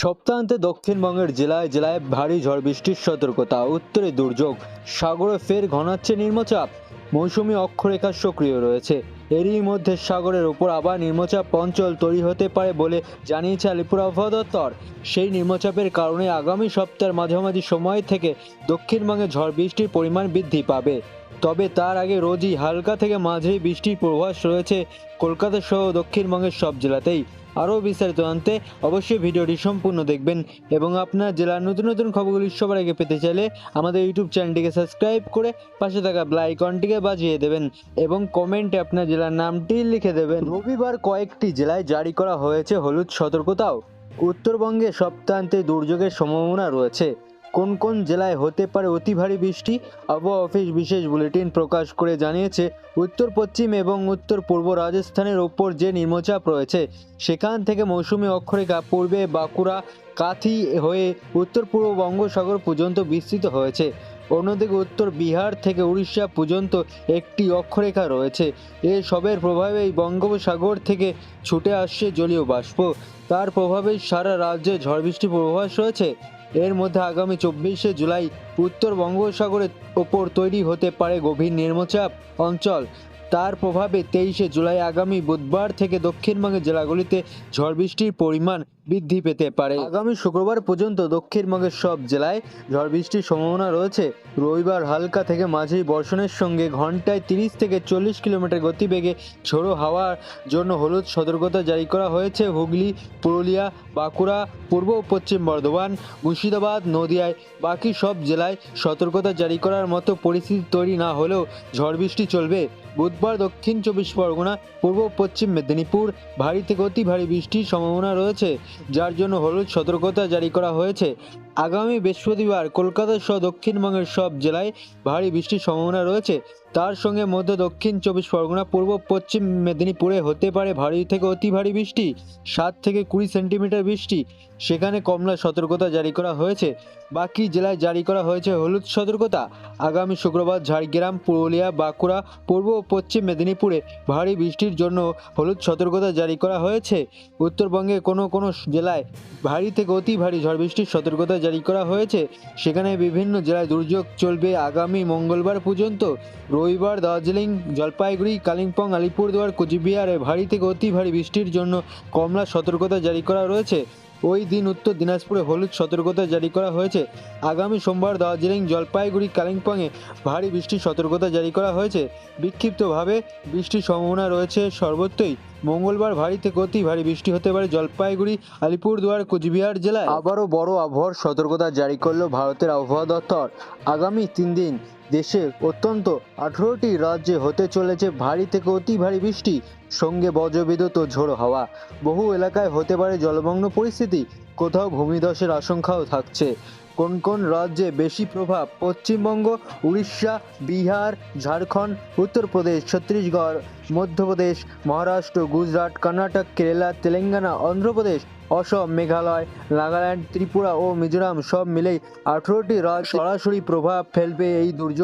সপ্তাহান্তে দক্ষিণবঙ্গের জেলায় জেলায় ভারী ঝড় বৃষ্টির সতর্কতা। উত্তরে দুর্যোগ, সাগরে ফের ঘনাচ্ছে নিম্নচাপ। মৌসুমী অক্ষরেখা সক্রিয় রয়েছে। এরই মধ্যে সাগরের ওপর আবার নিম্নচাপ অঞ্চল তৈরি হতে পারে বলে জানিয়েছে আলিপুর আবহাওয়া দপ্তর। সেই নিম্নচাপের কারণে আগামী সপ্তাহের মাঝামাঝি সময় থেকে দক্ষিণবঙ্গে ঝড় বৃষ্টির পরিমাণ বৃদ্ধি পাবে। তবে তার আগে রোজই হালকা থেকে মাঝারি বৃষ্টির পূর্বাভাস রয়েছে কলকাতা সহ দক্ষিণবঙ্গের সব জেলাতেই। আরও বিস্তারিত জানতে অবশ্যই ভিডিওটি সম্পূর্ণ দেখবেন এবং আপনার জেলার নতুন নতুন খবরগুলি সবার আগে পেতে চাইলে আমাদের ইউটিউব চ্যানেলটিকে সাবস্ক্রাইব করে পাশে থাকা বেল আইকনটিকে বাজিয়ে দেবেন এবং কমেন্টে আপনার জেলার নামটি লিখে দেবেন। রবিবার কয়েকটি জেলায় জারি করা হয়েছে হলুদ সতর্কতাও। উত্তরবঙ্গে সপ্তাহান্তে দুর্যোগের সম্ভাবনা রয়েছে। কোন কোন জেলায় হতে পারে অতি ভারী বৃষ্টি? আবহাওয়া অফিস বিশেষ বুলেটিন প্রকাশ করে জানিয়েছে, উত্তর পশ্চিম এবং উত্তর পূর্ব রাজস্থানের ওপর যে নিম্নচাপ রয়েছে সেখান থেকে মৌসুমী অক্ষরেখা পূর্বে বাঁকুড়া, কাথি হয়ে উত্তর পূর্ব বঙ্গোপসাগর পর্যন্ত বিস্তৃত হয়েছে। অন্যদিকে উত্তর বিহার থেকে উড়িষ্যা পর্যন্ত একটি অক্ষরেখা রয়েছে। এসবের প্রভাবেই বঙ্গোপসাগর থেকে ছুটে আসছে জলীয় বাষ্প। তার প্রভাবেই সারা রাজ্যে ঝড় বৃষ্টির পূর্বাভাস রয়েছে। এর মধ্যে আগামী 24শে জুলাই উত্তর বঙ্গোপসাগরের ওপর তৈরি হতে পারে গভীর নিম্নচাপ অঞ্চল। তার প্রভাবে 23শে জুলাই আগামী বুধবার থেকে দক্ষিণবঙ্গের জেলাগুলিতে ঝড় বৃষ্টির পরিমাণ বৃদ্ধি পেতে পারে। আগামী শুক্রবার পর্যন্ত দক্ষিণবঙ্গের সব জেলায় ঝড় বৃষ্টির সম্ভাবনা রয়েছে। রবিবার হালকা থেকে মাঝারি বর্ষণের সঙ্গে ঘন্টায় 30 থেকে 40 কিলোমিটার গতিবেগে ঝোড়ো হাওয়ার জন্য হলুদ সতর্কতা জারি করা হয়েছে হুগলি, পুরুলিয়া, বাঁকুড়া, পূর্ব ও পশ্চিম বর্ধমান, মুর্শিদাবাদ, নদিয়ায়। বাকি সব জেলায় সতর্কতা জারি করার মতো পরিস্থিতি তৈরি না হলেও ঝড় বৃষ্টি চলবে। বুধবার দক্ষিণ 24 পরগনা, পূর্ব ও পশ্চিম মেদিনীপুর ভারী থেকে অতি ভারী বৃষ্টির সম্ভাবনা রয়েছে, যার জন্য হলুদ সতর্কতা জারি করা হয়েছে। আগামী বৃহস্পতিবার কলকাতা সহ দক্ষিণবঙ্গের সব জেলায় ভারী বৃষ্টির সম্ভাবনা রয়েছে। তার সঙ্গে মধ্য দক্ষিণ 24 পরগনা, পূর্ব পশ্চিম মেদিনীপুরে হতে পারে ভারী থেকে অতি ভারী বৃষ্টি, 7 থেকে 20 সেন্টিমিটার বৃষ্টি। সেখানে কমলা সতর্কতা জারি করা হয়েছে। বাকি জেলায় জারি করা হয়েছে হলুদ সতর্কতা। আগামী শুক্রবার ঝাড়গ্রাম, পুরুলিয়া, বাঁকুড়া, পূর্ব ও পশ্চিম মেদিনীপুরে ভারী বৃষ্টির জন্য হলুদ সতর্কতা জারি করা হয়েছে। উত্তরবঙ্গে কোনো কোনো জেলায় ভারী থেকে অতি ভারী ঝড় বৃষ্টির সতর্কতা জারি করা হয়েছে। সেখানে বিভিন্ন জেলায় দুর্যোগ চলবে আগামী মঙ্গলবার পর্যন্ত। রবিবার দার্জিলিং, জলপাইগুড়ি, কালিম্পং, আলিপুরদুয়ার, কোচবিহারে ভারী থেকে অতি ভারী বৃষ্টির জন্য কমলা সতর্কতা জারি করা রয়েছে। ওই দিন উত্তর দিনাজপুরে হলুদ সতর্কতা জারি করা হয়েছে। আগামী সোমবার দার্জিলিং, জলপাইগুড়ি, কালিম্পংয়ে ভারী বৃষ্টির সতর্কতা জারি করা হয়েছে। বিক্ষিপ্তভাবে বৃষ্টির সম্ভাবনা রয়েছে সর্বত্রই। মঙ্গলবার ভারী থেকে অতি ভারী বৃষ্টি হতে পারে জলপাইগুড়ি, আলিপুরদুয়ার, কোচবিহার জেলায়। আবারও বড় আবহাওয়ার সতর্কতা জারি করল ভারতের আবহাওয়া দপ্তর। আগামী 3 দিন দেশের অত্যন্ত 18টি রাজ্যে হতে চলেছে ভারী থেকে অতি ভারী বৃষ্টি, সঙ্গে বজ্রবিদ্যুৎ ও ঝোড়ো হাওয়া। বহু এলাকায় হতে পারে জলমগ্ন পরিস্থিতি, কোথাও ভূমিধসের আশঙ্কাও থাকছে। কোন কোন রাজ্যে বেশি প্রভাব? পশ্চিমবঙ্গ, উড়িষ্যা, বিহার, ঝাড়খণ্ড, উত্তরপ্রদেশ, ছত্তিশগড়, মধ্যপ্রদেশ, মহারাষ্ট্র, গুজরাট, কর্ণাটক, কেরালা, তেলেঙ্গানা, অন্ধ্রপ্রদেশ, অসম, মেঘালয়, নাগাল্যান্ড, ত্রিপুরা ও মিজোরাম সব মিলেই 18টি রাজ্য সরাসরি প্রভাব ফেলবে এই দুর্যোগ।